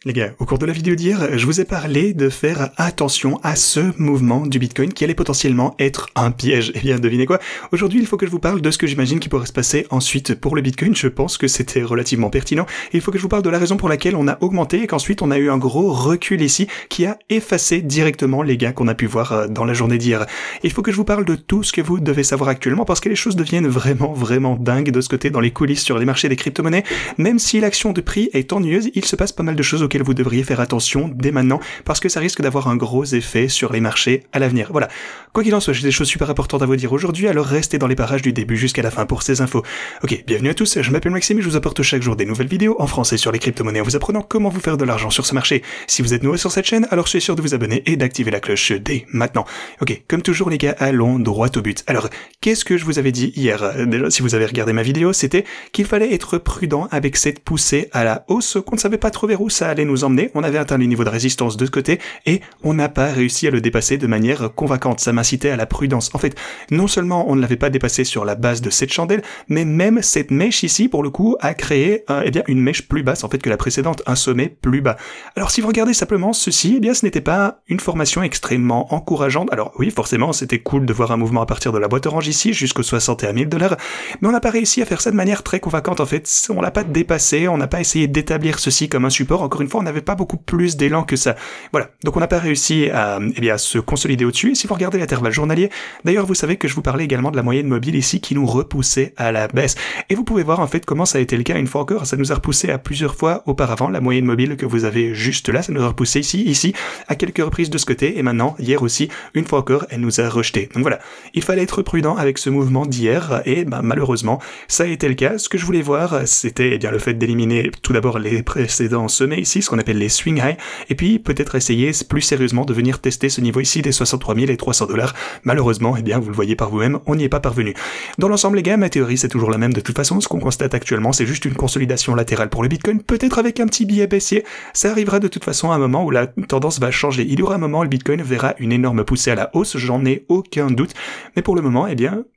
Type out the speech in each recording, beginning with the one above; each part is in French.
Les gars, au cours de la vidéo d'hier, je vous ai parlé de faire attention à ce mouvement du Bitcoin qui allait potentiellement être un piège. Eh bien, devinez quoi? Aujourd'hui, il faut que je vous parle de ce que j'imagine qui pourrait se passer ensuite pour le Bitcoin. Je pense que c'était relativement pertinent. Et il faut que je vous parle de la raison pour laquelle on a augmenté et qu'ensuite on a eu un gros recul ici qui a effacé directement les gains qu'on a pu voir dans la journée d'hier. Il faut que je vous parle de tout ce que vous devez savoir actuellement parce que les choses deviennent vraiment dingues de ce côté dans les coulisses sur les marchés des crypto-monnaies. Même si l'action de prix est ennuyeuse, il se passe pas mal de choses auxquelles vous devriez faire attention dès maintenant, parce que ça risque d'avoir un gros effet sur les marchés à l'avenir. Voilà. Quoi qu'il en soit, j'ai des choses super importantes à vous dire aujourd'hui, alors restez dans les parages du début jusqu'à la fin pour ces infos. Ok, bienvenue à tous, je m'appelle Maxime et je vous apporte chaque jour des nouvelles vidéos en français sur les crypto-monnaies en vous apprenant comment vous faire de l'argent sur ce marché. Si vous êtes nouveau sur cette chaîne, alors soyez sûr de vous abonner et d'activer la cloche dès maintenant. Ok, comme toujours les gars, allons droit au but. Alors, qu'est-ce que je vous avais dit hier? Déjà, si vous avez regardé ma vidéo, c'était qu'il fallait être prudent avec cette poussée à la hausse, qu'on ne savait pas trop vers où ça allait nous emmener. On avait atteint les niveaux de résistance de ce côté et on n'a pas réussi à le dépasser de manière convaincante. Ça m'incitait à la prudence. En fait, non seulement on ne l'avait pas dépassé sur la base de cette chandelle, mais même cette mèche ici, pour le coup, a créé une mèche plus basse en fait que la précédente, un sommet plus bas. Alors si vous regardez simplement ceci, ce n'était pas une formation extrêmement encourageante. Alors oui, forcément, c'était cool de voir un mouvement à partir de la boîte orange ici jusqu'aux 61 000 $, mais on n'a pas réussi à faire ça de manière très convaincante en fait. On l'a pas dépassé, on n'a pas essayé d'établir ceci comme un support. Encore une fois, on n'avait pas beaucoup plus d'élan que ça. Voilà, donc on n'a pas réussi à se consolider au-dessus. Et si vous regardez l'intervalle journalier, d'ailleurs vous savez que je vous parlais également de la moyenne mobile ici qui nous repoussait à la baisse. Et vous pouvez voir en fait comment ça a été le cas une fois encore. Ça nous a repoussé à plusieurs fois auparavant. La moyenne mobile que vous avez juste là, ça nous a repoussé ici, à quelques reprises de ce côté. Et maintenant, hier aussi, une fois encore, elle nous a rejeté. Donc voilà, il fallait être prudent avec ce mouvement d'hier. Et malheureusement, ça a été le cas. Ce que je voulais voir, c'était le fait d'éliminer tout d'abord les précédents sommets ici, ce qu'on appelle les swing high, et puis peut-être essayer plus sérieusement de venir tester ce niveau ici des 63 000 et 300 $. Malheureusement, vous le voyez par vous-même, on n'y est pas parvenu. Dans l'ensemble les gars, ma théorie c'est toujours la même de toute façon. Ce qu'on constate actuellement, c'est juste une consolidation latérale pour le Bitcoin, peut-être avec un petit biais baissier. Ça arrivera de toute façon à un moment où la tendance va changer. Il y aura un moment où le Bitcoin verra une énorme poussée à la hausse, j'en ai aucun doute. Mais pour le moment,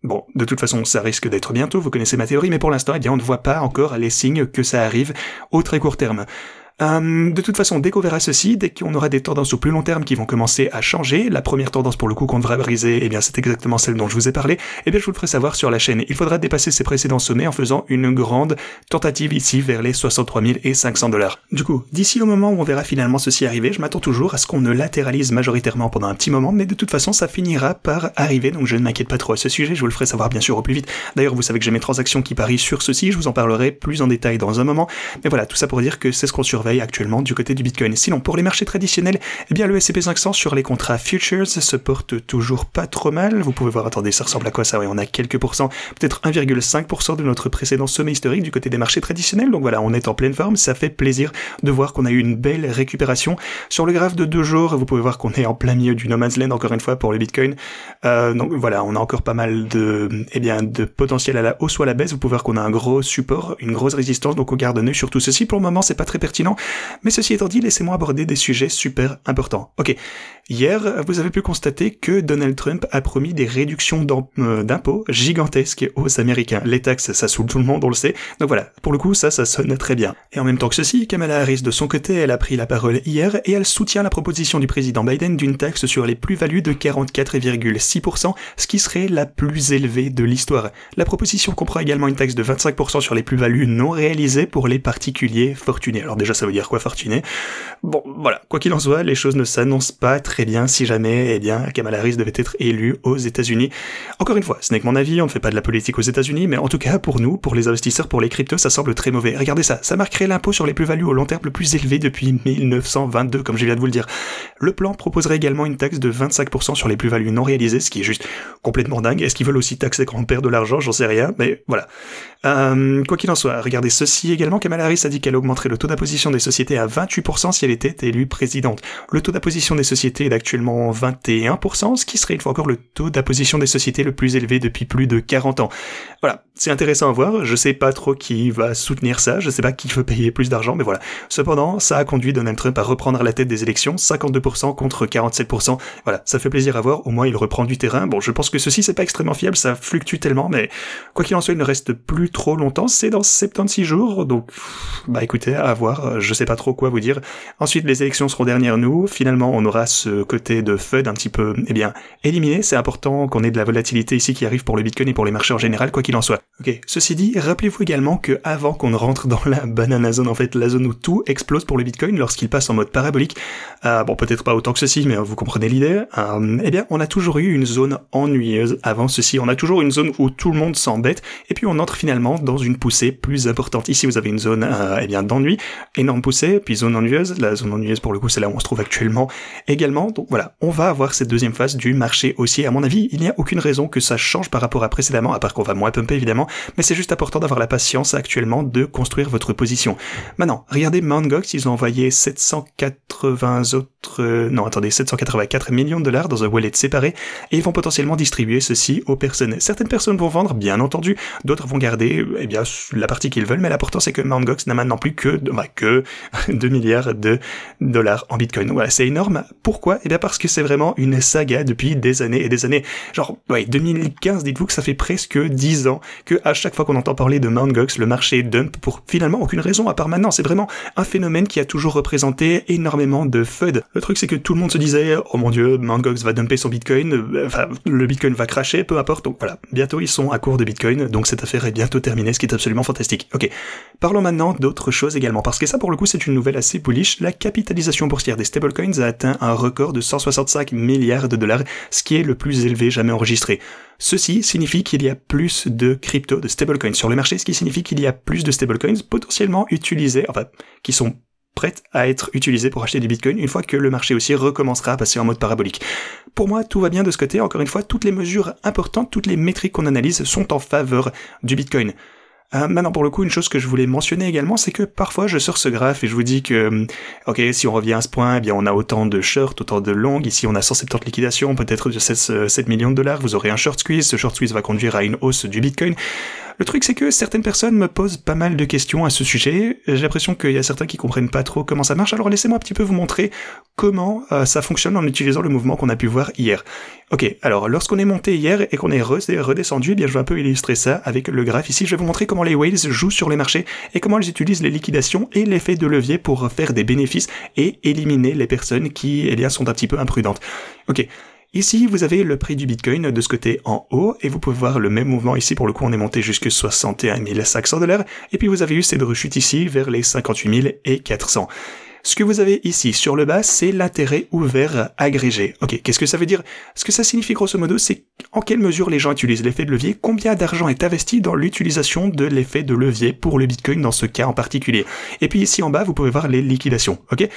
bon, de toute façon, ça risque d'être bientôt, vous connaissez ma théorie, mais pour l'instant, on ne voit pas encore les signes que ça arrive au très court terme. De toute façon, dès qu'on verra ceci, dès qu'on aura des tendances au plus long terme qui vont commencer à changer, la première tendance pour le coup qu'on devrait briser, c'est exactement celle dont je vous ai parlé, je vous le ferai savoir sur la chaîne. Il faudra dépasser ces précédents sommets en faisant une grande tentative ici vers les 63 000 et 500 $. Du coup, d'ici au moment où on verra finalement ceci arriver, je m'attends toujours à ce qu'on ne latéralise majoritairement pendant un petit moment, mais de toute façon, ça finira par arriver, donc je ne m'inquiète pas trop à ce sujet, je vous le ferai savoir bien sûr au plus vite. D'ailleurs, vous savez que j'ai mes transactions qui parient sur ceci, je vous en parlerai plus en détail dans un moment, mais voilà, tout ça pour dire que c'est ce qu'on surveille actuellement du côté du Bitcoin. Sinon, pour les marchés traditionnels, le S&P 500 sur les contrats futures se porte toujours pas trop mal. Vous pouvez voir, attendez, ça ressemble à quoi ça? Oui, on a quelques pourcents, peut-être 1,5% de notre précédent sommet historique du côté des marchés traditionnels. Donc voilà, on est en pleine forme. Ça fait plaisir de voir qu'on a eu une belle récupération. Sur le graphe de 2 jours, vous pouvez voir qu'on est en plein milieu du no man's land, encore une fois, pour le Bitcoin. Donc voilà, on a encore pas mal de potentiel à la hausse ou à la baisse. Vous pouvez voir qu'on a un gros support, une grosse résistance, donc on garde un œil sur tout ceci. Pour le moment, c'est pas très pertinent. Mais ceci étant dit, laissez-moi aborder des sujets super importants. Ok, hier, vous avez pu constater que Donald Trump a promis des réductions d'impôts gigantesques aux Américains. Les taxes, ça saoule tout le monde, on le sait. Donc voilà, pour le coup, ça sonne très bien. Et en même temps que ceci, Kamala Harris, de son côté, elle a pris la parole hier et elle soutient la proposition du président Biden d'une taxe sur les plus-values de 44,6%, ce qui serait la plus élevée de l'histoire. La proposition comprend également une taxe de 25% sur les plus-values non réalisées pour les particuliers fortunés. Alors déjà, ça veut dire quoi fortuné? Bon, voilà, quoi qu'il en soit, les choses ne s'annoncent pas très bien si jamais, Kamala Harris devait être élue aux États-Unis. Encore une fois, ce n'est que mon avis, on ne fait pas de la politique aux États-Unis, mais en tout cas, pour nous, pour les investisseurs, pour les cryptos, ça semble très mauvais. Regardez ça, ça marquerait l'impôt sur les plus-values au long terme le plus élevé depuis 1922, comme je viens de vous le dire. Le plan proposerait également une taxe de 25% sur les plus-values non réalisées, ce qui est juste complètement dingue. Est-ce qu'ils veulent aussi taxer quand on perd de l'argent? J'en sais rien, mais voilà. Quoi qu'il en soit, regardez ceci également, Kamala Harris a dit qu'elle augmenterait le taux d'imposition des sociétés à 28% si elle était élue présidente. Le taux d'imposition des sociétés est d'actuellement 21%, ce qui serait une fois encore le taux d'imposition des sociétés le plus élevé depuis plus de 40 ans. Voilà, c'est intéressant à voir, je sais pas trop qui va soutenir ça, je sais pas qui veut payer plus d'argent, mais voilà. Cependant, ça a conduit Donald Trump à reprendre la tête des élections, 52% contre 47%. Voilà, ça fait plaisir à voir, au moins il reprend du terrain. Bon, je pense que ceci c'est pas extrêmement fiable, ça fluctue tellement, mais quoi qu'il en soit, il ne reste plus trop longtemps, c'est dans 76 jours, donc bah écoutez, à voir, je sais pas trop quoi vous dire. Ensuite, les élections seront derrière nous, finalement on aura ce côté de FUD un petit peu, éliminé, c'est important qu'on ait de la volatilité ici qui arrive pour le Bitcoin et pour les marchés en général, quoi qu'il en soit. Ok, ceci dit, rappelez-vous également que avant qu'on ne rentre dans la banana zone, en fait, la zone où tout explose pour le Bitcoin lorsqu'il passe en mode parabolique, bon peut-être pas autant que ceci, mais vous comprenez l'idée, on a toujours eu une zone ennuyeuse avant ceci, on a toujours une zone où tout le monde s'embête, et puis on entre finalement dans une poussée plus importante. Ici vous avez une zone d'ennui, énorme poussée, puis zone ennuyeuse, la zone ennuyeuse pour le coup c'est là où on se trouve actuellement également, donc voilà, on va avoir cette deuxième phase du marché haussier. À mon avis, il n'y a aucune raison que ça change par rapport à précédemment, à part qu'on va moins pumper évidemment, mais c'est juste important d'avoir la patience actuellement de construire votre position. Maintenant, regardez Mt. Gox, ils ont envoyé 784 millions de dollars dans un wallet séparé, et ils vont potentiellement distribuer ceci aux personnes. Certaines personnes vont vendre, bien entendu, d'autres vont garder, la partie qu'ils veulent, mais l'important c'est que Mt. Gox n'a maintenant plus que 2 milliards de dollars en Bitcoin. Voilà, c'est énorme. Pourquoi? Parce que c'est vraiment une saga depuis des années et des années. Genre, 2015, dites-vous que ça fait presque 10 ans que à chaque fois qu'on entend parler de Mt. Gox, le marché dump pour finalement aucune raison à part maintenant. C'est vraiment un phénomène qui a toujours représenté énormément de FUD. Le truc c'est que tout le monde se disait, oh mon dieu, Mt. Gox va dumper son Bitcoin, le Bitcoin va crasher, peu importe. Donc voilà, bientôt ils sont à court de Bitcoin, donc cette affaire est bientôt terminée, ce qui est absolument fantastique. Ok, parlons maintenant d'autres choses également, parce que ça pour le coup c'est une nouvelle assez bullish. La capitalisation boursière des stablecoins a atteint un record de 165 milliards de dollars, ce qui est le plus élevé jamais enregistré. Ceci signifie qu'il y a plus de crypto, de stablecoins sur le marché, ce qui signifie qu'il y a plus de stablecoins potentiellement utilisés, qui sont prêtes à être utilisées pour acheter du Bitcoin une fois que le marché aussi recommencera à passer en mode parabolique. Pour moi, tout va bien de ce côté. Encore une fois, toutes les mesures importantes, toutes les métriques qu'on analyse sont en faveur du Bitcoin. Maintenant, pour le coup, une chose que je voulais mentionner également, c'est que parfois je sors ce graphe et je vous dis que, ok, si on revient à ce point, on a autant de short, autant de long. Ici, on a 170 liquidations, peut-être de 7 millions de dollars. Vous aurez un short squeeze. Ce short squeeze va conduire à une hausse du Bitcoin. Le truc, c'est que certaines personnes me posent pas mal de questions à ce sujet. J'ai l'impression qu'il y a certains qui comprennent pas trop comment ça marche. Alors laissez-moi un petit peu vous montrer comment ça fonctionne en utilisant le mouvement qu'on a pu voir hier. Ok, alors lorsqu'on est monté hier et qu'on est redescendu, je vais un peu illustrer ça avec le graphe ici. Je vais vous montrer comment les whales jouent sur les marchés et comment elles utilisent les liquidations et l'effet de levier pour faire des bénéfices et éliminer les personnes qui, sont un petit peu imprudentes. Ok. Ici, vous avez le prix du Bitcoin de ce côté en haut, et vous pouvez voir le même mouvement ici. Pour le coup, on est monté jusqu'à 61 500 $, et puis vous avez eu cette rechute ici vers les 58 400. Ce que vous avez ici sur le bas, c'est l'intérêt ouvert agrégé. Ok, qu'est-ce que ça veut dire? Ce que ça signifie grosso modo, c'est en quelle mesure les gens utilisent l'effet de levier, combien d'argent est investi dans l'utilisation de l'effet de levier pour le Bitcoin dans ce cas en particulier. Et puis ici en bas, vous pouvez voir les liquidations, ok?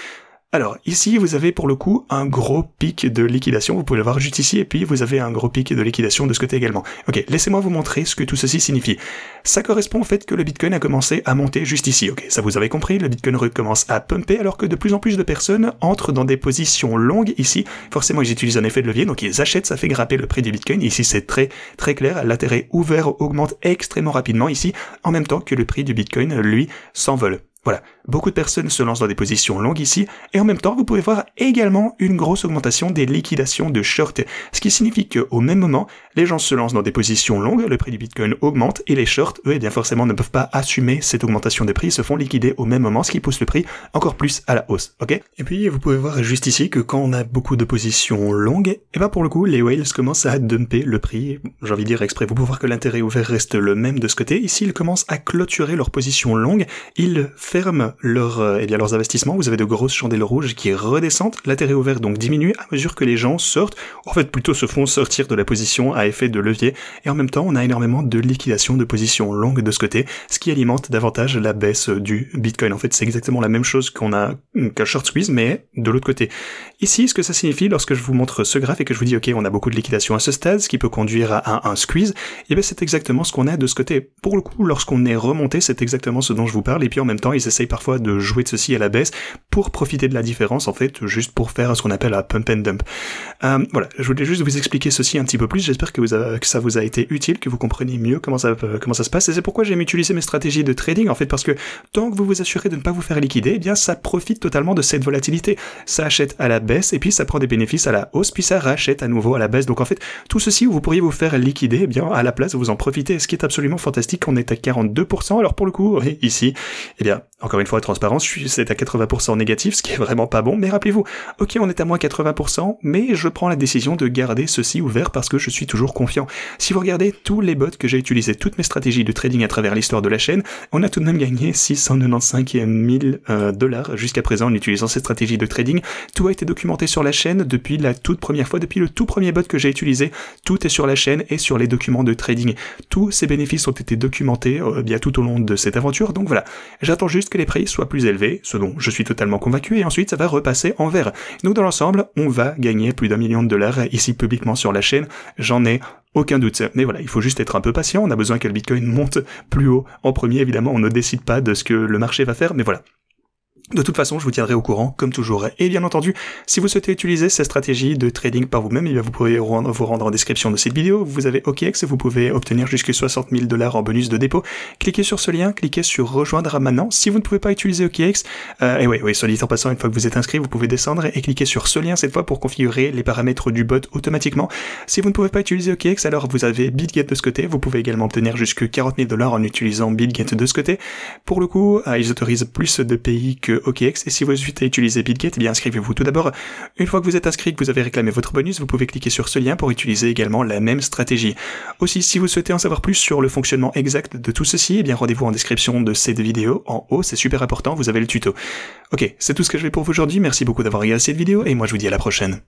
Alors, ici, vous avez pour le coup un gros pic de liquidation, vous pouvez le voir juste ici, et puis vous avez un gros pic de liquidation de ce côté également. Ok, laissez-moi vous montrer ce que tout ceci signifie. Ça correspond au fait que le Bitcoin a commencé à monter juste ici, ok, ça vous avez compris, le Bitcoin recommence à pumper, alors que de plus en plus de personnes entrent dans des positions longues ici. Forcément, ils utilisent un effet de levier, donc ils achètent, ça fait grimper le prix du Bitcoin. Ici, c'est très très clair, l'intérêt ouvert augmente extrêmement rapidement ici, en même temps que le prix du Bitcoin, lui, s'envole. Voilà, beaucoup de personnes se lancent dans des positions longues ici, et en même temps, vous pouvez voir également une grosse augmentation des liquidations de short, ce qui signifie qu'au même moment, les gens se lancent dans des positions longues, le prix du Bitcoin augmente, et les shorts, eux, forcément, ne peuvent pas assumer cette augmentation de prix, ils se font liquider au même moment, ce qui pousse le prix encore plus à la hausse, ok? Et puis, vous pouvez voir juste ici que quand on a beaucoup de positions longues, pour le coup, les whales commencent à dumper le prix, j'ai envie de dire exprès, vous pouvez voir que l'intérêt ouvert reste le même de ce côté, ici, ils commencent à clôturer leur position longue, ils ferment leurs investissements, vous avez de grosses chandelles rouges qui redescendent, l'intérêt ouvert donc diminue à mesure que les gens sortent, en fait plutôt se font sortir de la position à effet de levier, et en même temps on a énormément de liquidation de positions longues de ce côté, ce qui alimente davantage la baisse du Bitcoin. En fait c'est exactement la même chose qu'un short squeeze, mais de l'autre côté. Ici, ce que ça signifie lorsque je vous montre ce graphe et que je vous dis ok on a beaucoup de liquidation à ce stade, ce qui peut conduire à un squeeze, c'est exactement ce qu'on a de ce côté. Pour le coup, lorsqu'on est remonté, c'est exactement ce dont je vous parle, et puis en même temps ils essayent parfois parfois de jouer de ceci à la baisse pour profiter de la différence, en fait, juste pour faire ce qu'on appelle un pump and dump. Voilà, je voulais juste vous expliquer ceci un petit peu plus, j'espère que ça vous a été utile, que vous compreniez mieux comment ça se passe, et c'est pourquoi j'aime utiliser mes stratégies de trading, en fait, parce que tant que vous vous assurez de ne pas vous faire liquider, eh bien ça profite totalement de cette volatilité. Ça achète à la baisse, et puis ça prend des bénéfices à la hausse, puis ça rachète à nouveau à la baisse. Donc en fait, tout ceci où vous pourriez vous faire liquider, eh bien à la place, vous en profitez, ce qui est absolument fantastique. On est à 42%, alors pour le coup, ici, eh bien, encore une fois, transparence, c'est à 80% négatif, ce qui est vraiment pas bon, mais rappelez-vous, ok, on est à moins 80%, mais je prends la décision de garder ceci ouvert parce que je suis toujours confiant. Si vous regardez tous les bots que j'ai utilisés, toutes mes stratégies de trading à travers l'histoire de la chaîne, on a tout de même gagné 695 000 $ jusqu'à présent en utilisant ces stratégies de trading. Tout a été documenté sur la chaîne depuis la toute première fois, depuis le tout premier bot que j'ai utilisé. Tout est sur la chaîne et sur les documents de trading. Tous ces bénéfices ont été documentés bien tout au long de cette aventure. Donc voilà, j'attends juste que les prix soient plus élevés, ce dont je suis totalement convaincu, et ensuite ça va repasser en vert. Donc dans l'ensemble, on va gagner plus d'1 million de $ ici publiquement sur la chaîne. J'en ai aucun doute. Mais voilà, il faut juste être un peu patient, on a besoin que le Bitcoin monte plus haut en premier, évidemment, on ne décide pas de ce que le marché va faire, mais voilà. De toute façon, je vous tiendrai au courant, comme toujours. Et bien entendu, si vous souhaitez utiliser ces stratégies de trading par vous-même, eh bien vous pouvez vous rendre en description de cette vidéo. Vous avez OKX et vous pouvez obtenir jusqu'à 60 000 $ en bonus de dépôt. Cliquez sur ce lien, cliquez sur rejoindre maintenant. Si vous ne pouvez pas utiliser OKX, et oui, soit dit en passant, une fois que vous êtes inscrit, vous pouvez descendre et cliquer sur ce lien cette fois pour configurer les paramètres du bot automatiquement. Si vous ne pouvez pas utiliser OKX, alors vous avez BitGet de ce côté. Vous pouvez également obtenir jusqu'à 40 000 $ en utilisant BitGet de ce côté. Pour le coup, ils autorisent plus de pays que OKX. Et si vous souhaitez utiliser BitGet, eh bien inscrivez-vous tout d'abord. Une fois que vous êtes inscrit, que vous avez réclamé votre bonus, vous pouvez cliquer sur ce lien pour utiliser également la même stratégie. Aussi, si vous souhaitez en savoir plus sur le fonctionnement exact de tout ceci, eh bien rendez-vous en description de cette vidéo. En haut, c'est super important, vous avez le tuto. Ok, c'est tout ce que je fais pour vous aujourd'hui. Merci beaucoup d'avoir regardé cette vidéo et moi je vous dis à la prochaine.